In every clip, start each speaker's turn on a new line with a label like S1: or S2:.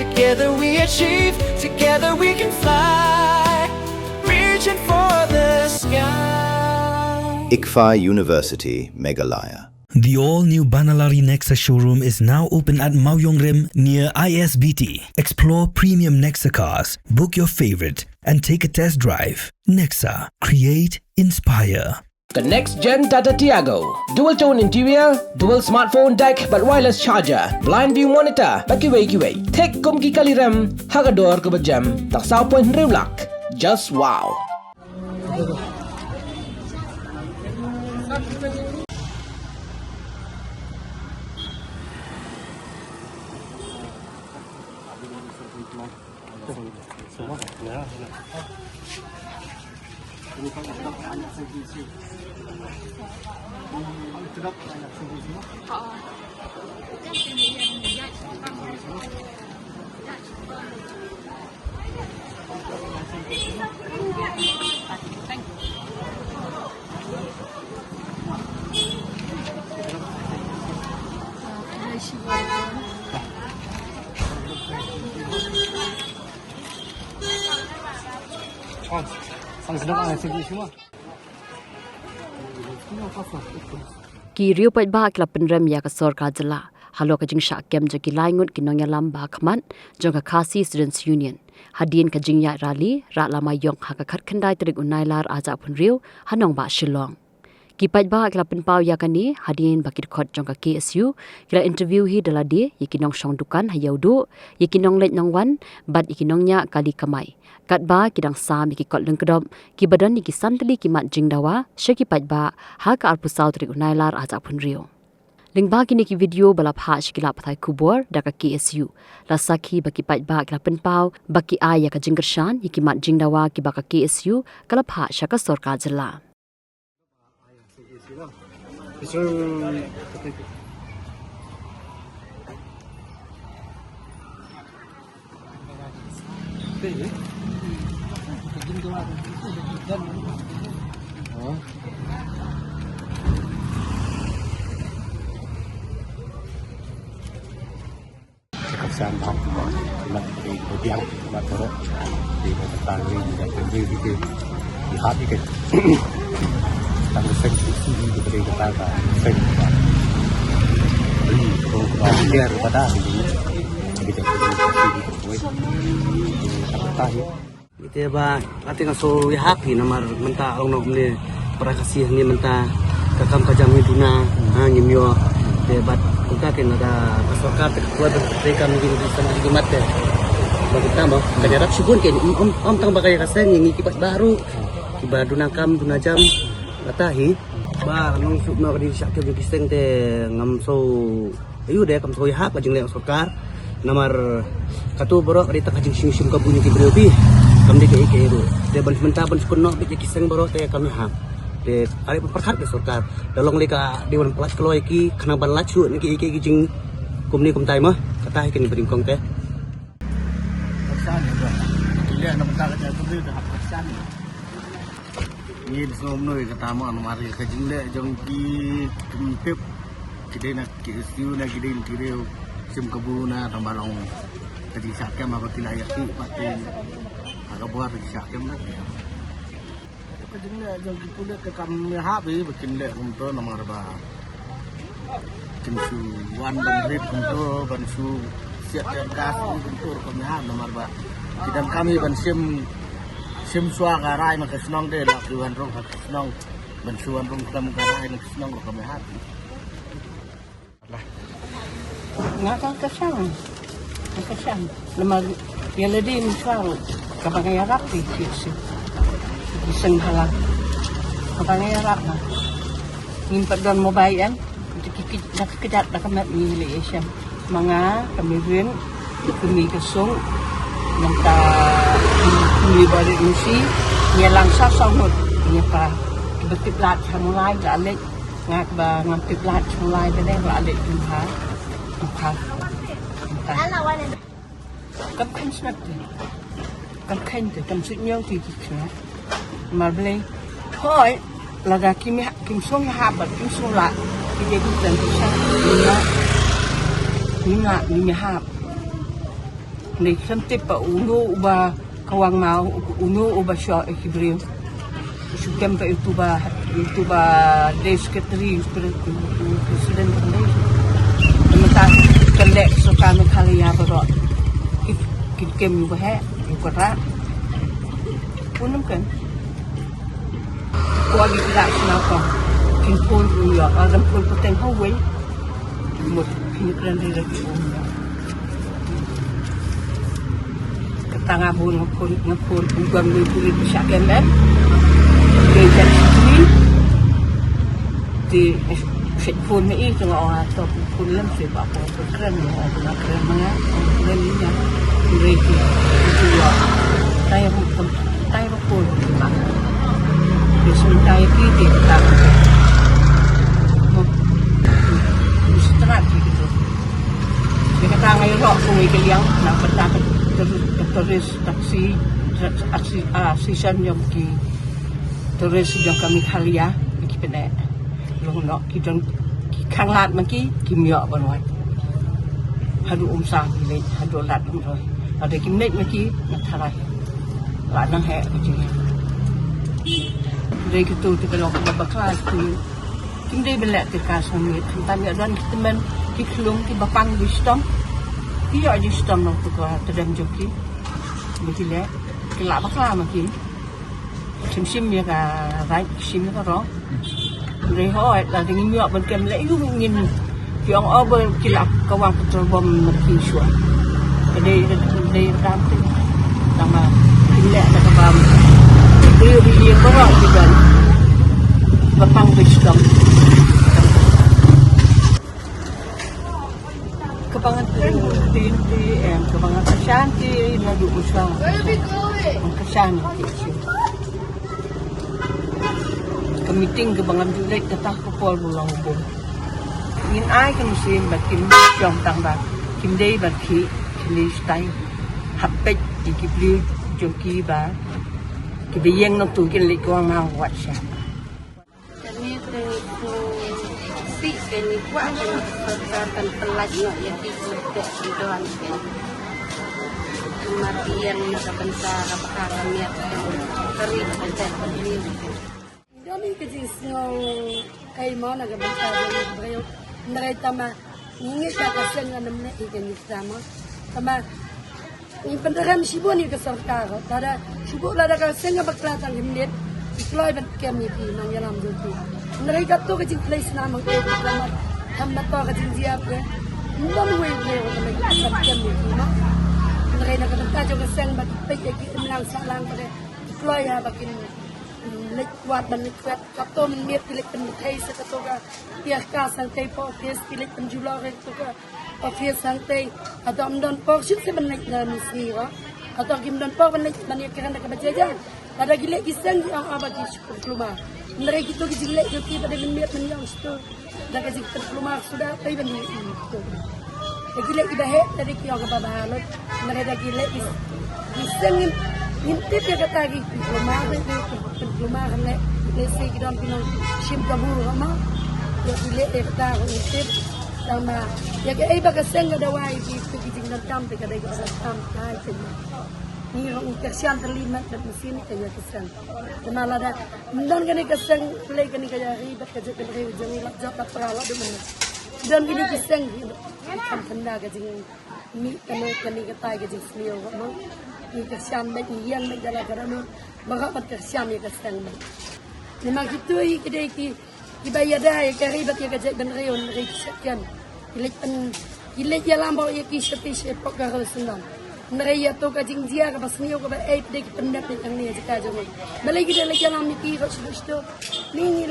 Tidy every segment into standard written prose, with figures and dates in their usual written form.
S1: Together we achieve, together we can fly, reaching for the sky.
S2: ICFA University, Meghalaya.
S3: The all-new Banalari Nexa showroom is now open at Mawyongrim near ISBT. Explore premium Nexa cars, book your favorite, and take a test drive. Nexa. Create, inspire.
S4: The next gen Tata Tiago. Dual tone interior, dual smartphone deck but wireless charger, blind view monitor, bakiway. Tek kum ki kaliram, hagador ke bejam, tak sao point riulak. Just wow.
S5: Ki riu pat ba klap penrem ya ka sarkar jala halo ka jing sha kem je ki laingut ki nongya lam ba khman jong ka Khasi Students Union hadien ka jing ya rali ra lama yong ha ka khat khandai trik unailar aja phun riu hanong ba shillong ki pat ba klap pen pau ya kani hadien bakit khot jong ka KSU kila interview hi dalade yikinong shong dukan hayaudu yikinong let nong wan bat yikinong nya kali kamai kat ba kidang sa mi ki kot leng kedom ki badan ni ki santli ki mat jing dawa sheki pat ba ha ka arpu sau trik unailar aja phun riu lingba kini ki video balap ha shikila pathai kubor daka KSU la sakhi baki pat ba kla pen pau baki aya ka jinggershan yiki mat jing dawa ki baka KSU kala pha shaka sarkar jala
S6: Kesan học là cái tiếng mà thôi thì người ta đi là cái thì hát cái tăng sinh suy nghĩ của người ta là sinh và đi không có nghe người ta thì bây giờ cái suy nghĩ của ta hiểu
S7: itu ba ati ka so yahak ni namar menta ong nom ni para kasih ni menta kakam kajam ni duna ngimyo te bat kita ken ada pasoka te kuat te kami di sana di mat te bagi tamo kanya rap sibun ken om tang bagay kasen ngi kipas baru kiba duna kam duna jam latahi ba nong subna di syak ke biseng te ngam so ayu de kam so yahak ka jing le sokar namar katu borok di tak jing sim ka bunyi ki briopi kam de ke ru de ban menta ban sukono bi kiseng borok te kami hak de ari perkhat ke sarkar dalong leka dewan pelat keloi ki khana ban lachu ni ki jing kum ni kum tai ma kata hi kin bring kong te
S6: persan ya lihat nama tak ada tu dia dah persan ni som noi kata ma mari ka jing le jong ki pip kide nak ki siu na kide kide sim kabuna tambalong tadi sakem apa kilayat ti patin aga buat di sakem na kejengnya jong pula ke kami habi bikin lek untuk nomor ba kinsu wan bandrit untuk bansu siap dan gas untuk kami hab nomor ba dan kami ban sim suara rai maka senang deh lah tuan rong senang bansuan rong kami rai nak senang kami hab lah
S8: nggak kesan lemar yang lebih misal kapag rapi sih iseng halang kapag ngarap na ngimpat doon mobile yan nakikijat na kami nili siya mga kamirin kumikasong nagta kumibari insi niya lang sasahod niya pa kibagtiplat sa mulay galik nga ba ngagtiplat sa mulay dali galik yung ha kapkan snap din kapkan din kamsit niyo kikikya Marble, thôi là ra kim xuống hạ bật kim xuống lại thì để đi dần đi sang đi ngạ hạ Ni sentip pa uno uba kawang mau uno uba sya ikibriu. Sukem pa itu ba day secretary presiden kandai. Minta kendek so kami kali ya berok. Kit kem ba he ukara. Punam kan. Kuali tidak senapa. Kin pun ya adam pun poteng hawe. Mut kini keren diri umya. Ketanga bun ngepun ugam ni kulit bisa kemen. Dia sini di pun ni itu orang atau pun lem sebab apa keren orang keren mana keren ni ya. Mereka itu ya. Saya pun mana. Disuntai kita tak. Setengah gitu. Dia kata ngai rock sungai keliang nak bertakat terus taksi season yang ki terus yang kami khalia ki pene long nok ki dong ki khanglat man ki myo banoi hadu sang le hadu lat rồi ada ki nek man ki nak tharai la nang he ki đây cái tôi cái lòng bạc khai thì chúng đây bên lệ từ cả số miệt chúng ta nhận rằng cái men cái khung cái bạc băng wisdom cái gọi wisdom nó từ qua từ đêm joki cái lẽ cái lạ bạc khai mà kì sim như cả vài sim nó đó rồi hỏi là cái nhựa bên kem lẽ lúc nhìn cái ông ở bên cái lạ cái vàng petrol bom mà kì xuống cái đây đam tin mà cái lẽ là cái bom dia berang juga bapang wisdom kebangan TNTM kebangan Ashanti lalu usang Ashanti kemiting kebangan julek ketah kepol bulang ubung ingin ai kan musim bakin jom tangba kim day baki kini stay hapet di kibli joki ba kibiyeng no tu kin likuang mau wat siya.
S9: Kami itu si kini kuat kini serta pelaj no ya tisu te doan kan. Kematian nakabensa kapakah kami keri te beli.
S10: Jadi kejisno kai mau nakabensa beli beliau mereka mah ingin kakasen ngamne ikan sama sama ini penderam sibuk ni keserta ko. Tada sibuk lah dah senga berkelatan himnet. Ikloi berkem ni pi nang yalam joki. Mereka tu kecil place nama ko selamat. Hamba to kecil siap ke. Mungkin we ko mereka berkem ni pi no. Mereka nak kata jo keseng bak pek ki menang salang pada ikloi ha bakin lek kuat ban lek kuat kapto minit lek pen thai se to ka dia ka sang thai po kes lek pen jula ke to ka Office santai atau amdan por sih sebenarnya dalam sini wa atau amdan por benar banyak kerana kebajajan pada gilek kisang yang abadi keluar mereka itu gilek jadi pada minit yang itu dah kasih keluar sudah tapi benar itu gilek ibahe dari kiau kebabalan mereka gilek kisang intip dia kata lagi keluar kan lesi kita pinang sim kabur sama gilek dia kata intip sama ya ke iba kaseng ada wai di kijing dan kampe kada iba sam kai tin ni orang kersian terlibat dan mesin kaya keseng kenal ada dan kini keseng play kini kaya ribet kerja kini jangan lapjak perawat demen dan kini keseng kan benda kijing mi kini ketai kijing seliu mau ni kersian baik yang baik dalam kerana maka kersian ya keseng memang gitu kedai ki dibayar dah ya ribet ya kerja ben reun ribet Ilet jalan bawa ya kisah pok kahal senang. Mereka tu kajing dia ke pasniu ke baik dek pendak yang ni jika jangan. Balik kita lagi jalan miki kau sudah ni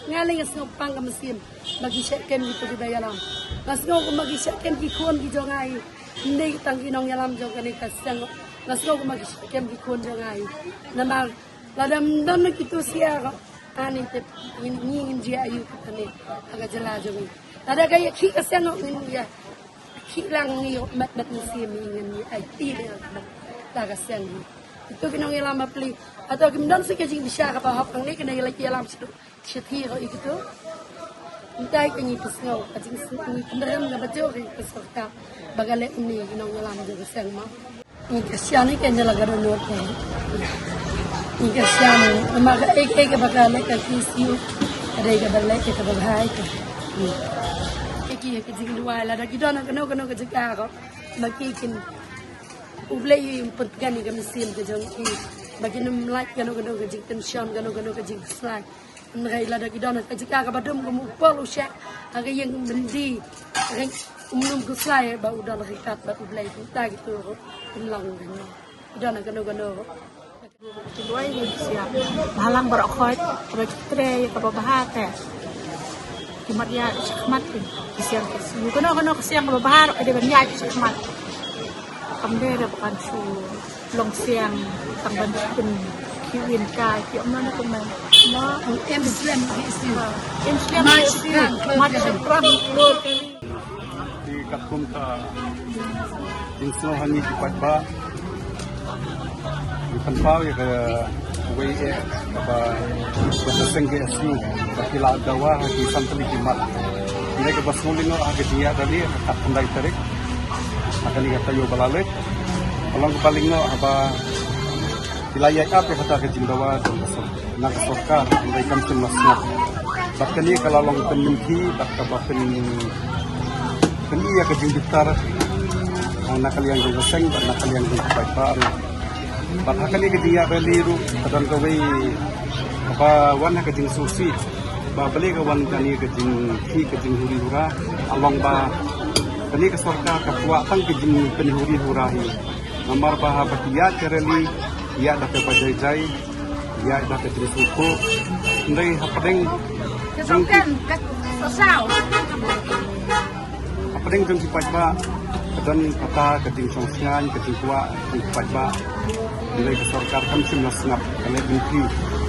S10: ngaleng senopang ke mesin bagi sekian itu di dalam. Nasno ke bagi sekian kikon di jongai. Ni tangki nong jalan jongai ni kasang. Nasno ke bagi sekian kikon jongai. Nama ladam dan itu siapa? Ani tep ini dia ayu kita ni agak jelas jongai. Ada gaya ki kasang ini ya. Hilang ni mat musim ini IT dia tak kasang itu kena ngelam beli atau kemudian sekejing bisa apa hak ni kena lagi alam situ itu Entah ke ni pesngau, kacing ni penderem ga bajo ke peserta bagale ini nong ngalam jo keseng ma. Ni kasihan ni kenya laga donor ke. Ni kasihan ni maga ek bagale ka kisiu ada ga balai ke bagai ke. Iki ke jing dua la da kidona keno ke jika ko. Makikin ublei pertgani ke mesin ke jong i. Bagi nem like keno ke jing tension keno ke jing slack. Ngai la da kidona ka jika ka badum ko polu sha aga yang bendi ngai umum ko slai ba udal hikat ba ublai tu ta gitu ko lang kan kidona kano
S11: Tuai ni siap halang berokoi tre ka babahar te kimat ya khmat kisiang kisiu kono kisiang babahar ada banyak khmat kamde da bukan su long siang tang ban pun kiwin kai ki omna ko ma ma Muslim macam
S6: di kampung ta insno hani di patba di panpau ya ke wei apa sengke asu kila dawa di santli kimat ini ke basulino age dia tadi kat pendai tarik akan kata yo balalek kalau kepalingno apa wilayah apa kata ke Jimbawa dan nak sokar dari kampung masnya bahkan ni kalau long penenti bahkan ini ya ke Jimbitar nak kalian juga seng dan nak kalian juga baik baru bahkan ni ke dia beliru dan kawai apa wan ke jing susi bah beli ke wan kani ke jing huri hura along ba kani ke sokar ke puak tang ke jing penhuri hurahi nomor bah bakia kereli ia dapat bajai-jai, ia dapat terus ukur. Ndai hapadeng
S11: kesokan sosau
S6: hapadeng jeng sipat ba kedan kata keting songsian keting tua sipat ba ndai kesorkar kam simna snap kale binti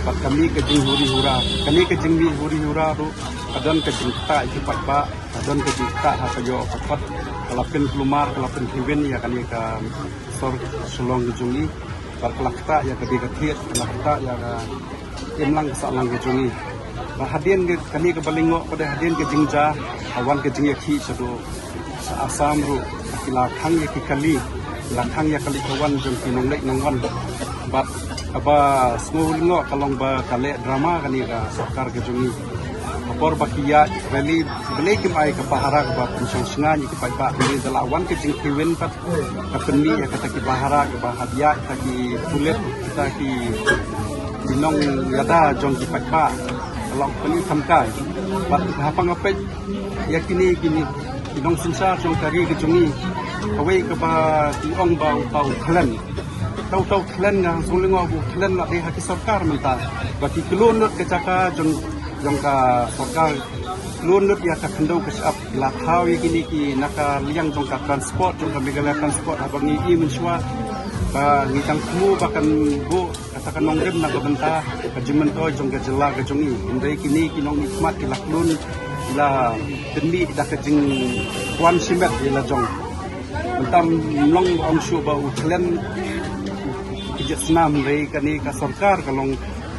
S6: pat kami keting huri hura kami keting mi huri hura ru kedan keting ta sipat ba kedan keting ta hasayo papat kalapin kelumar kalapin hiben ya kani ka sor sulong jungi berkelakta ya kebigat kelakta ya imlang salang kejungi hadian kani ke balingo pada hadian ke jingja awan ke jingya ki sado asam ru lakhang ya kali lakhang ya kali kawan jong kinong lek nangwan bat apa smulingo kalong ba kale drama kani ka sarkar kejungi apor bakia rally belekim ai ke pahara ke bat sangsingan ke pa ni dalawan ke jing kiwen pat kapeni ya kata ki pahara ke bahagia ki tulet kita ki dinong yada jong ki pa kalau peni thamkai bat hapang apet ya kini dinong sinsa jong kari ke jungi awai ke ba ti ong ba tau thlan tau thlan nga sulingo bu thlan la de haki sarkar menta baki kelon ke caka jong ka sarkar lunut ya ka khandau ke sap la thawi kini ki naka liang jong ka transport jong ka megala transport abang ni menswa ba ngitang kemu bahkan bu katakan nongren na benta ka jimen toy jong ka jela ka jongi indai kini kinong nikmat ki laklun la demi da ka jing kwan simet la jong mentam long ong shu ba utlen kijasnam rei kani ka sarkar kalong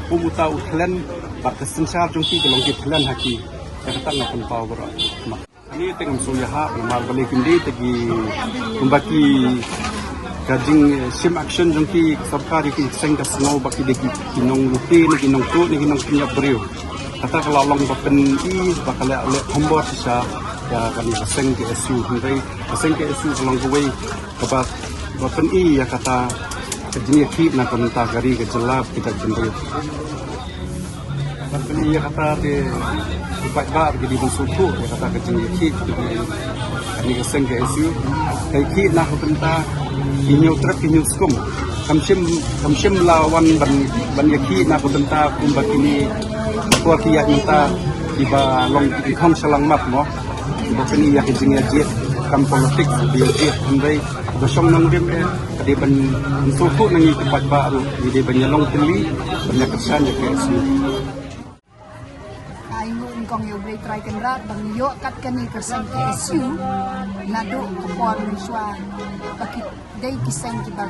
S6: pumuta utlen bakal sensar jongki kalong kitlan haki kata ngapan pau bro ini tengam suyaha mal balik indi tegi membaki kajing sim action jongki sarkar ki seng ka snow baki deki kinong luti ni kinong tu ni kinong punya brio kata kalau long bapen i bakal le hombo sisa ya kami seng ke su hindai seng ke su kalong kuwei kabat bapen i ya kata kajing ki na komentar gari ke jelap kita jendel Kali ya kata di ibat bar jadi bensuku ya kata kecing ki ini keseng ke isu kai ki nak benta kinyu truk kinyu skum kamsim lawan ban yaki nak benta kumbat ini tua ki ya minta tiba long di khong salang mat mo tiba kini ya kecing ya jet kam politik dia jet andai besong nang dem di ban bensuku nang ibat baru di ban yalong teli banyak kesan ya ke isu
S11: kong yo blay try kan rat bang yo kat kani kersan KSU nado kapon swa pakit day kisang ki bag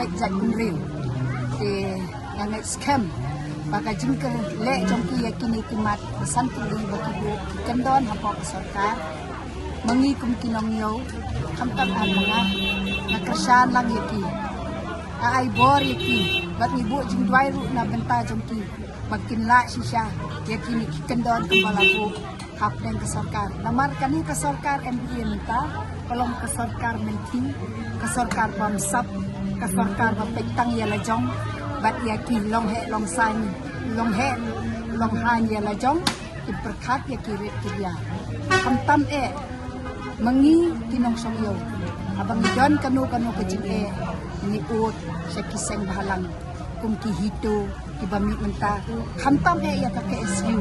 S11: pek jak kunril te yang scam
S10: baka jingker le jongki yakini kimat pesan tuli bagi kendon hapok sarkar mengikum kinong yo kamtam amanga nakersan lang yaki ai bor yaki bat ibu jing dwai ru na benta jongki makin la sisya yakini kendon kepala bu hap dan ke sarkar namar kani ke sarkar MPA minta kolom ke sarkar menti ke sarkar bamsap ke sarkar bapetang ya lajong bat yaki long he long san long he long han ya lajong iperkat yaki ret kia kamtam mengi kinong songyo abang idon kanu kejing ni ut sekiseng bahalang kum ki hito ki bami menta kamtam ya ka KSU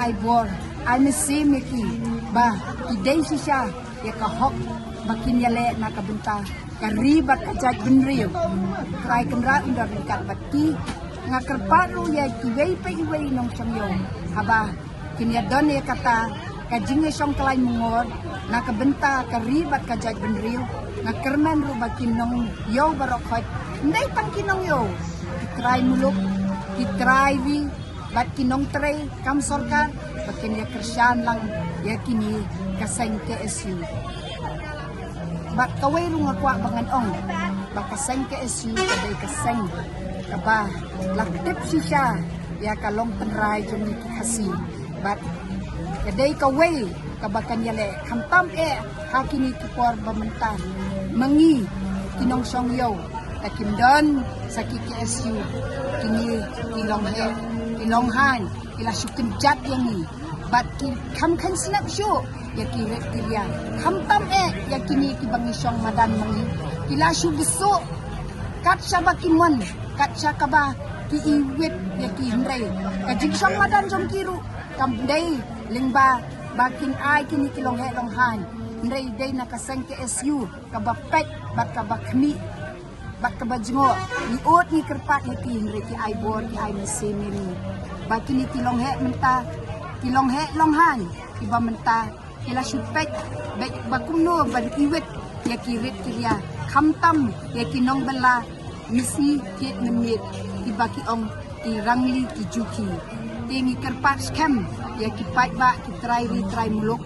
S10: ai bor ai mesi meki ba ki dei sisha ya ka hok makin yale na kabunta karibat kajat benriu try kendra undar dekat bati ngakerparu ya ki wei pe wei nong songyo aba kini don ya kata kajing song kelai mungor na kabenta karibat kajat benriu ngakerman ru bakin nong yo barokot ndai tang kinong yo try muluk try wi bat kinong tray kam sarkar bakin ya kersan lang ya kini kaseng KSU bat kawai ru ngakwa bangan ong bak kaseng KSU kadai kaseng kaba laktip sisya ya kalong penrai jumi kasi bat kadai kawai kabakan yale kamtam hakini kipor bamentan mengi kinong song yo takim don saki KSU kini kilong he kilong han ila sukin jat yang ni bat kam kan snap show ya kiret kiria kamtam ya kini kibangi song madan mengi ila su besok kat sabakimon kat sakaba ki iwit ya ki hindai kajing song madan jom kiru kam dai lingba bakin ai kini kilong he long han ndai dai nakaseng KSU kabapek bat kabakmi bat kabajngo ni ot ni kerpat ni tin reki ai bor ki ai mesin ni bakin ni kilong he menta kilong he long han iba menta ila supek baik bakumno ban iwet ya kirit kiria kamtam ya kinong bela misi kit menit ibaki ong ki rangli ki juki tingi kerpat scam ya ki pai ba ki try muluk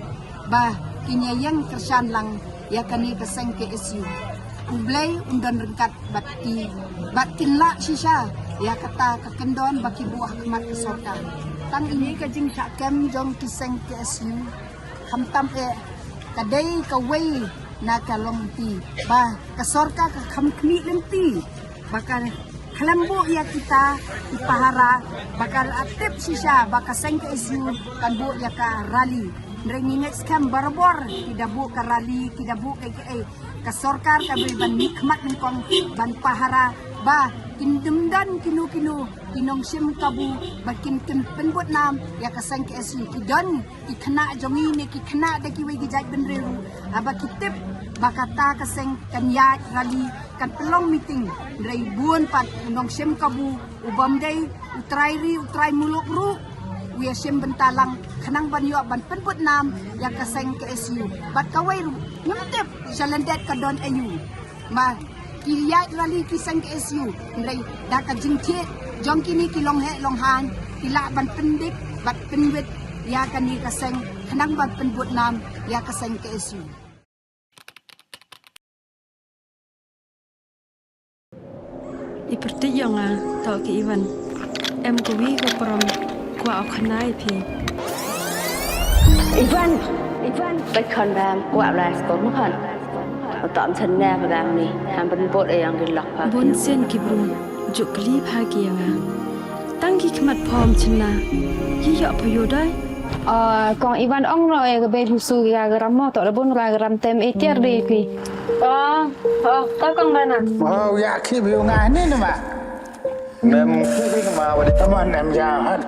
S10: ba kinyayang kersan lang ya kani kaseng KSU ublay undan rengkat batin la sisya ya kata kekendon baki buah kemat kesorkan tang ini kajing sakem jong kiseng KSU kamtam kadai kawai na kalong ti ba kesorka ke kam kmi lenti bakal kelembu ya kita ipahara bakal aktif sisya bakaseng KSU kan bu ya ka rally Nrenginget skam barbor tidak bu ka rally tidak bu ka sarkar ka ban nikmat ningkong ban pahara ba kindemdan kinu kinong sim kabu bakin penbut nam ya kasang KSU kidon ikena jongi ne kena de ki wi gijat benreru aba kitip bakata kaseng kanyat rally kan pelong meeting rei buon pat kinong sim kabu ubam dei utrai muluk ru wi sim bentalang kenang ban yo ban penbut nam ya kaseng KSU bat kawai ru nyemtep jalan det kadon ayu ma Kiliat rally kisang KSU Nrai daka jingkit Jom kini kilong he long han Kila ban pendik Bat penwit Ya kani kaseng Kenang ban penbut nam Ya kaseng KSU
S12: Iperti yang tau ki Iwan em kuwi ko prom kwa oknai pi
S5: Ivanไปคอนแบมกว่าแลสก็มั้งคันตอมฉันแน่ประดามนี่ทำเป็นบทอย่างกินหลักพา
S12: bun sen ki brum ju kli pha ki yang tang ki khmat phom chna yi yo pyo dai
S9: còn Ivan ông rồi cái bên husu cái gram mò tao đã bún cái gram tem etiar đi ki có con đây nè
S6: ya khi biểu ngài nên mà em khi mà vào tâm anh em già hết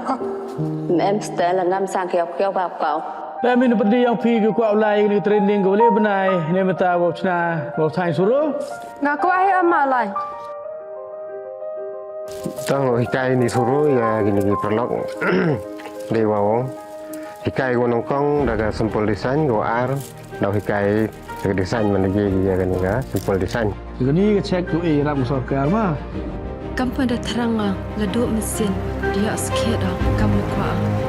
S5: em sẽ là ngâm sang keo vào cậu
S13: Kami seperti yang pergi ke kuat ulai ni training ke boleh benai ni mata bosna bosai suruh.
S9: Ngaku ahi amalai.
S14: Tang hikai ni suruh ya gini perlok dewa wong. Hikai go nongkong daga sempol desain go ar dah hikai daga desain mana je dia kan ga sempol desain.
S13: Jadi ke cek tu ram sarkar mah.
S12: Kamu pada teranga laduk mesin dia sikit dah kamu kuat.